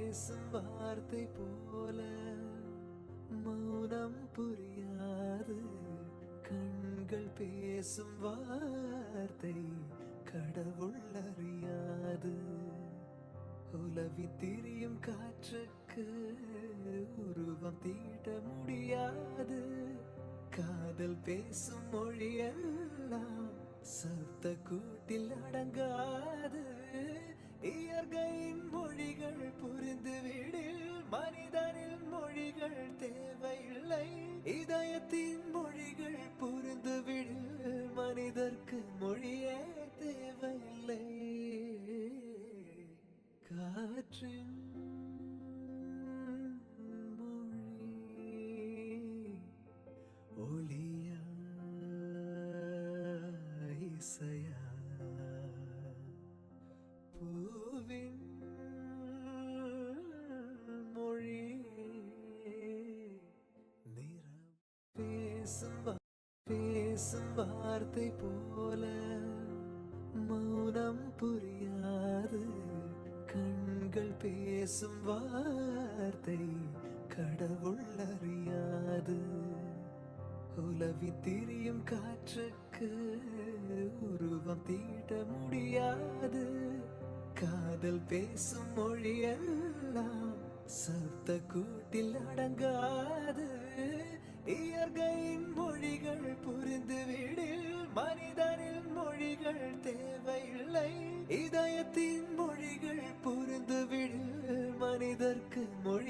பேசும் வார்த்தை போல மௌனம் புரியாது. கண்கள் பேசும் வார்த்தை கடவுள் அறியாது. உலவி திரியும் காற்றுக்கு உருவம் தீட்ட முடியாது. காதல் பேசும் மொழியெல்லாம் சப்த கூட்டில் அடங்காது. இயற்கையின் மொழிகள் புரிந்துவிடில் மனிதனின் மொழிகள் தேவையில்லை. இதயத்தின் மொழிகள் புரிந்துவிடில் மனிதர்க்கு மொழியே தேவையில்லை. காற்றின் மொழி ஒளியா இசையா பூவின் மொழி நிறம் பேசும் வார்த்தை போல மௌனம் புரியாது. கண்கள் பேசும் வார்த்தை கடவுள் அறியாது. உலவி திரியும் காற்றுக்கு உருவம் தீட்ட முடியாது. காதல் பேசும் மொழியெல்லாம் சப்த கூட்டில் அடங்காது. இயற்கையின் மொழிகள் புரிந்துவிடில் மனிதனின் மொழிகள் தேவையில்லை. இதயத்தின் மொழிகள் புரிந்துவிடில் மனிதர்க்கு மொழி